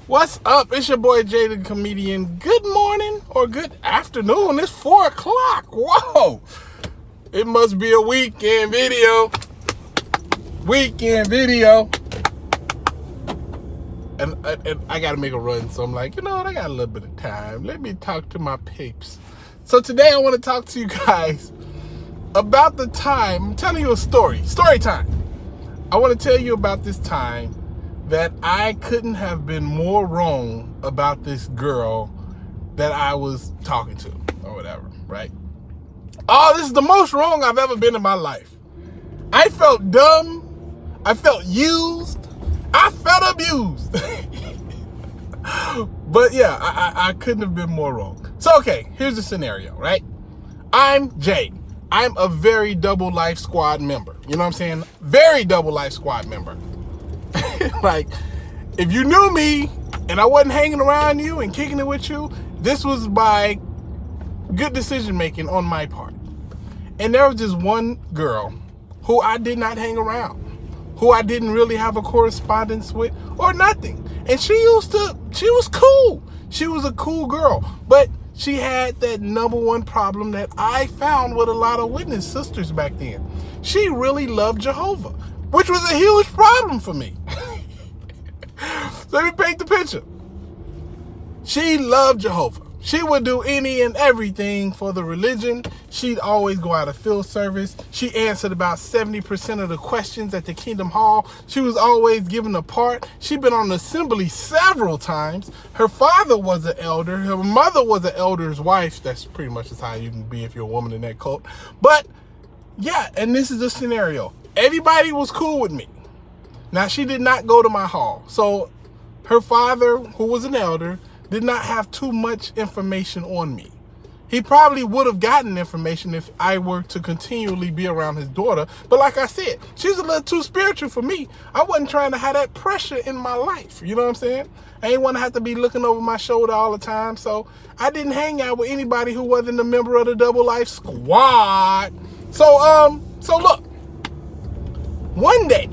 What's up? It's your boy Jay the Comedian. Good morning or good afternoon. It's 4 o'clock. Whoa. It must be a weekend video. And I got to make a run. So I'm like, you know what? I got a little bit of time. Let me talk to my peeps. So today I want to talk to you guys about the time. I'm telling you a story. Story time. I want to tell you about this time that I couldn't have been more wrong about this girl that I was talking to or whatever, right? Oh, this is the most wrong I've ever been in my life. I felt dumb. I felt used. I felt abused. But yeah, I couldn't have been more wrong. So, okay, here's the scenario, right? I'm Jay. I'm a very double life squad member. You know what I'm saying? Very double life squad member. Like, if you knew me and I wasn't hanging around you and kicking it with you, this was by good decision making on my part. And there was just one girl who I did not hang around, who I didn't really have a correspondence with or nothing. And she was cool. She was a cool girl, but she had that number one problem that I found with a lot of witness sisters back then. She really loved Jehovah, which was a huge problem for me. So let me paint the picture. She loved Jehovah. She would do any and everything for the religion. She'd always go out of field service. She answered about 70% of the questions at the Kingdom Hall. She was always given a part. She'd been on assembly several times. Her father was an elder. Her mother was an elder's wife. That's pretty much as how you can be if you're a woman in that cult. But yeah, and this is the scenario. Everybody was cool with me. Now, she did not go to my hall. So her father, who was an elder, did not have too much information on me. He probably would have gotten information if I were to continually be around his daughter. But like I said, she's a little too spiritual for me. I wasn't trying to have that pressure in my life. You know what I'm saying? I ain't want to have to be looking over my shoulder all the time. So I didn't hang out with anybody who wasn't a member of the Double Life Squad. So look, one day,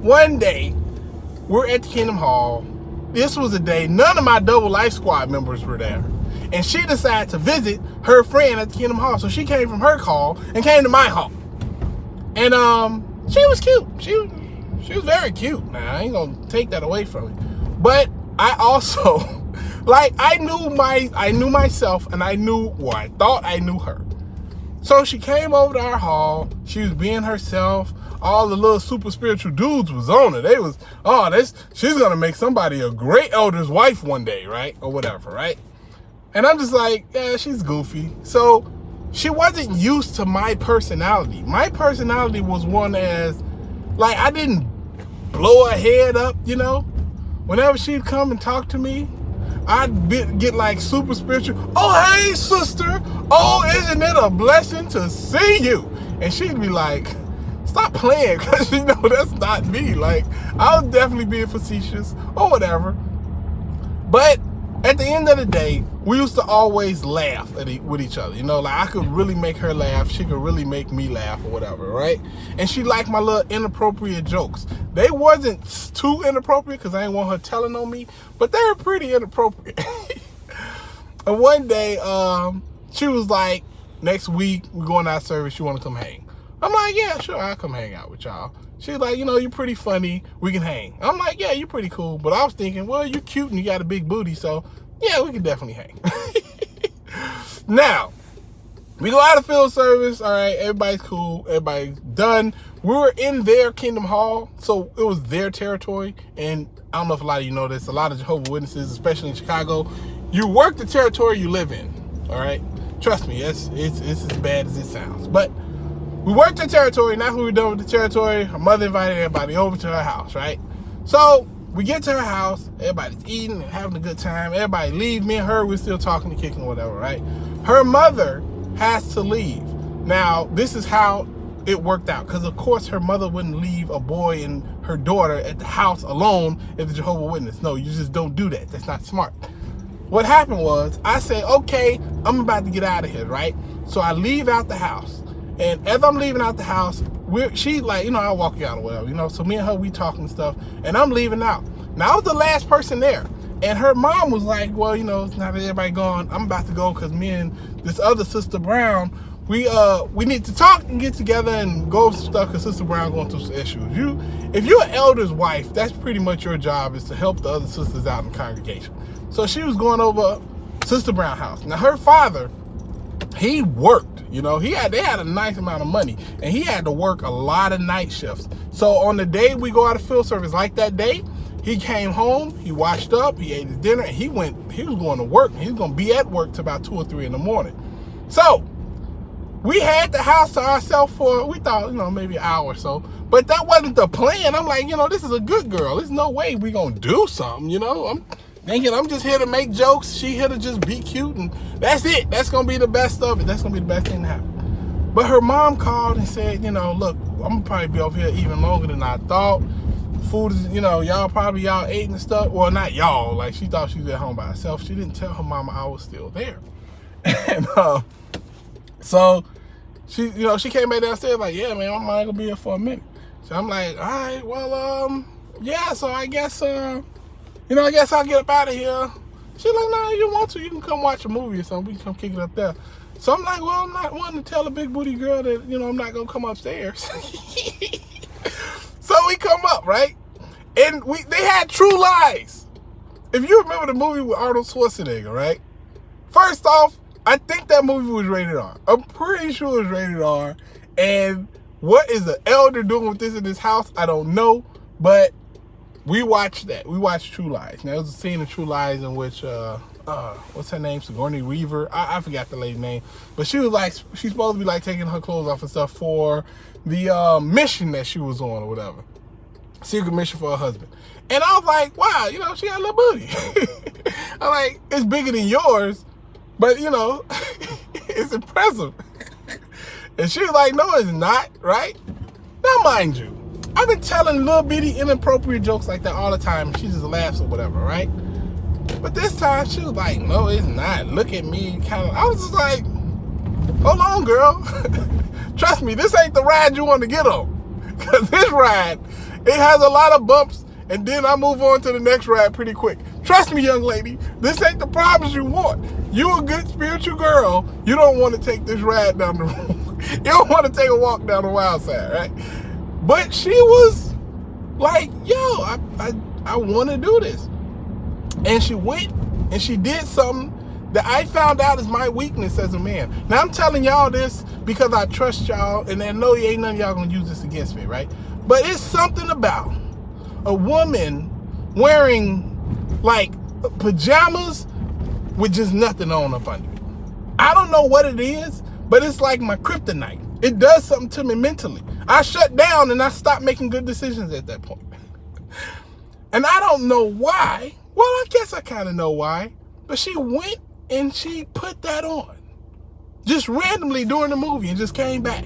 we're at the Kingdom Hall. This was a day none of my Double Life Squad members were there. And she decided to visit her friend at the Kingdom Hall. So she came from her hall and came to my hall. And she was cute. She was very cute. Now, I ain't gonna take that away from her. But I also, like, I knew myself, and I thought I knew her. So she came over to our hall. She was being herself. All the little super spiritual dudes was on her. They was, she's gonna make somebody a great elder's wife one day, right? Or whatever, right? And I'm just like, yeah, she's goofy. So she wasn't used to my personality. My personality was one as, like, I didn't blow her head up, you know? Whenever she'd come and talk to me, I'd get like super spiritual. Oh, hey, sister. Oh, isn't it a blessing to see you? And she'd be like, stop playing, because you know that's not me. Like, I was definitely being facetious or whatever. But at the end of the day, we used to always laugh with each other. You know, like, I could really make her laugh. She could really make me laugh or whatever, right? And she liked my little inappropriate jokes. They wasn't too inappropriate because I didn't want her telling on me, but they were pretty inappropriate. And one day, she was like, next week, we're going out of service. You want to come hang? I'm like, yeah, sure, I'll come hang out with y'all. She's like, you know, you're pretty funny. We can hang. I'm like, yeah, you're pretty cool. But I was thinking, well, you're cute and you got a big booty. So, yeah, we can definitely hang. Now, we go out of field service. All right, everybody's cool. Everybody's done. We were in their Kingdom Hall. So, it was their territory. And I don't know if a lot of you know this. A lot of Jehovah's Witnesses, especially in Chicago, you work the territory you live in. All right? Trust me, it's as bad as it sounds. But we worked the territory. Now when we were done with the territory, her mother invited everybody over to her house, right? So we get to her house. Everybody's eating and having a good time. Everybody leave. Me and her, we're still talking and kicking, whatever, right? Her mother has to leave. Now, this is how it worked out. Because, of course, her mother wouldn't leave a boy and her daughter at the house alone as a Jehovah's Witness. No, you just don't do that. That's not smart. What happened was, I said, okay, I'm about to get out of here, right? So I leave out the house. And as I'm leaving out the house, she like, you know, I'll walk you out or whatever, you know. So me and her, we talking stuff, and I'm leaving out. Now, I was the last person there. And her mom was like, well, you know, now that everybody gone, I'm about to go because me and this other Sister Brown, we need to talk and get together and go over some stuff because Sister Brown going through some issues. If you're an elder's wife, that's pretty much your job, is to help the other sisters out in the congregation. So she was going over Sister Brown's house. Now her father, he worked, you know, they had a nice amount of money, and he had to work a lot of night shifts. So on the day we go out of field service, like that day, he came home, he washed up, he ate his dinner, and he was going to work. He was going to be at work till about 2 or 3 in the morning. So we had the house to ourselves for, we thought, you know, maybe an hour or so. But that wasn't the plan. I'm like, you know, this is a good girl. There's no way we going to do something, you know. I'm thinking I'm just here to make jokes. She here to just be cute, and that's it. That's going to be the best of it. That's going to be the best thing to happen. But her mom called and said, you know, look, I'm going to probably be over here even longer than I thought. Food is, you know, y'all ate and stuff. Well, not y'all. Like, she thought she was at home by herself. She didn't tell her mama I was still there. And so she, you know, she came back downstairs like, yeah, man, my mom gonna be here for a minute. So I'm like, all right, well, yeah, so I guess, you know, I guess I'll get up out of here. She's like, no, you want to, you can come watch a movie or something. We can come kick it up there. So I'm like, well, I'm not wanting to tell a big booty girl that, you know, I'm not gonna come upstairs. So we come up, right? And they had True Lies. If you remember the movie with Arnold Schwarzenegger, right? First off, I think that movie was rated R. I'm pretty sure it was rated R. And what is the elder doing with this in his house? I don't know. But we watched that. We watched True Lies. Now, there was a scene in True Lies in which, what's her name? Sigourney Weaver. I forgot the lady's name. But she was like, she's supposed to be like taking her clothes off and stuff for the mission that she was on or whatever. Secret mission for her husband. And I was like, wow, you know, she got a little booty. I'm like, it's bigger than yours, but, you know, it's impressive. And she was like, no, it's not, right? Now, mind you, I've been telling little bitty inappropriate jokes like that all the time. She just laughs or whatever, right? But this time, she was like, no, it's not. Look at me, kind of. I was just like, hold on, girl. Trust me, this ain't the ride you want to get on. Because this ride, it has a lot of bumps, and then I move on to the next ride pretty quick. Trust me, young lady, this ain't the problems you want. You a good spiritual girl. You don't want to take this ride down the road. You don't want to take a walk down the wild side, right? But she was like, yo, I want to do this. And she went and she did something that I found out is my weakness as a man. Now, I'm telling y'all this because I trust y'all, and I know ain't none of y'all gonna use this against me, right? But it's something about a woman wearing like pajamas with just nothing on up under it. I don't know what it is, but it's like my kryptonite. It does something to me mentally. I shut down and I stopped making good decisions at that point. And I don't know why. Well, I guess I kind of know why. But she went and she put that on. Just randomly during the movie and just came back.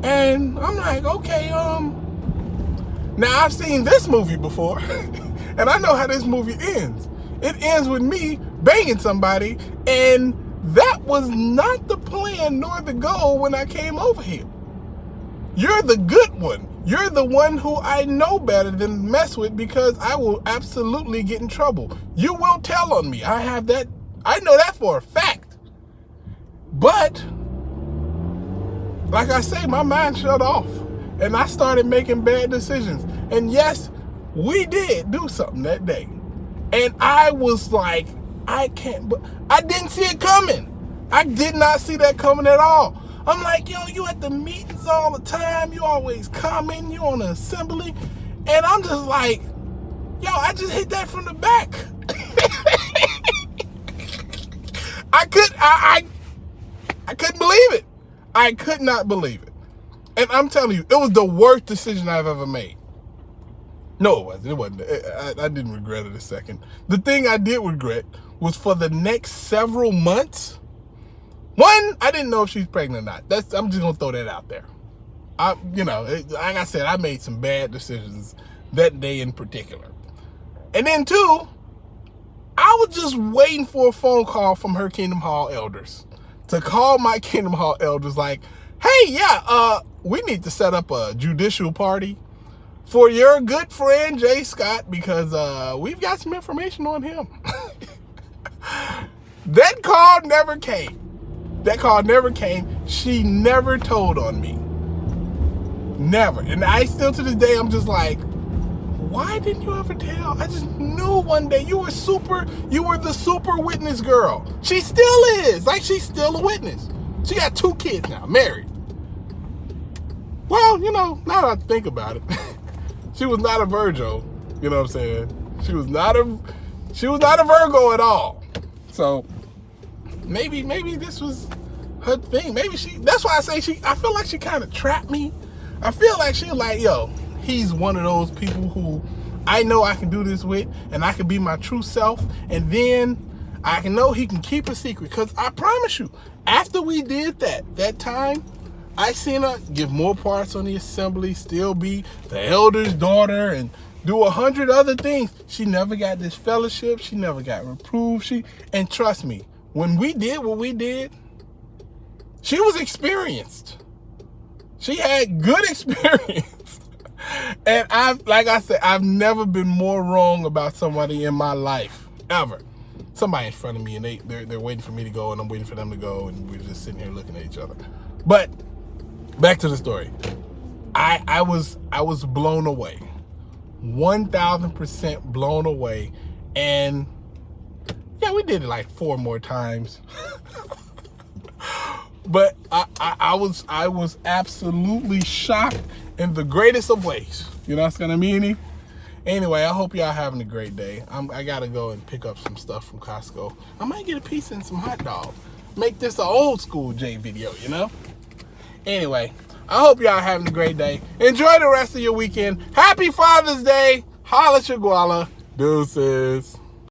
And I'm like, okay, now I've seen this movie before. And I know how this movie ends. It ends with me banging somebody, and that was not the plan nor the goal when I came over here. You're the good one. You're the one who I know better than mess with, because I will absolutely get in trouble. You will tell on me. I have that. I know that for a fact. But, like I say, my mind shut off. And I started making bad decisions. And yes, we did do something that day. And I was like, I can't, but I didn't see it coming. I did not see that coming at all. I'm like, yo, you at the meetings all the time. You always coming. You on the assembly. And I'm just like, yo, I just hit that from the back. I couldn't believe it. I could not believe it. And I'm telling you, it was the worst decision I've ever made. No, it wasn't. It wasn't. I didn't regret it a second. The thing I did regret was for the next several months. One, I didn't know if she's pregnant or not. I'm just gonna throw that out there. Like I said, I made some bad decisions that day in particular. And then two, I was just waiting for a phone call from her Kingdom Hall elders to call my Kingdom Hall elders like, hey, yeah, we need to set up a judicial party. for your good friend, Jay Scott, because we've got some information on him. That call never came. That call never came. She never told on me. Never. And I still, to this day, I'm just like, why didn't you ever tell? I just knew one day you were the super witness girl. She still is. Like, she's still a witness. She got 2 kids now, married. Well, you know, now that I think about it, she was not a Virgo. You know what I'm saying? She was not a Virgo at all. So maybe this was her thing. Maybe that's why I say I feel like she kind of trapped me. I feel like she like, yo, he's one of those people who I know I can do this with, and I can be my true self, and then I can know he can keep a secret. Because I promise you, after we did that time, I seen her give more parts on the assembly, still be the elder's daughter, and do 100 other things. She never got this fellowship. She never got reproved. And trust me, when we did what we did, she was experienced. She had good experience. And like I said, I've never been more wrong about somebody in my life, ever. Somebody in front of me, and they're waiting for me to go, and I'm waiting for them to go, and we're just sitting here looking at each other. But back to the story. I was blown away. 1,000% blown away. And yeah, we did it like 4 more times. But I was absolutely shocked in the greatest of ways. You know what I'm saying? Anyway, I hope y'all having a great day. I gotta go and pick up some stuff from Costco. I might get a pizza and some hot dogs. Make this an old school J video, you know? Anyway, I hope y'all having a great day. Enjoy the rest of your weekend. Happy Father's Day. Holla Chiguala. Deuces.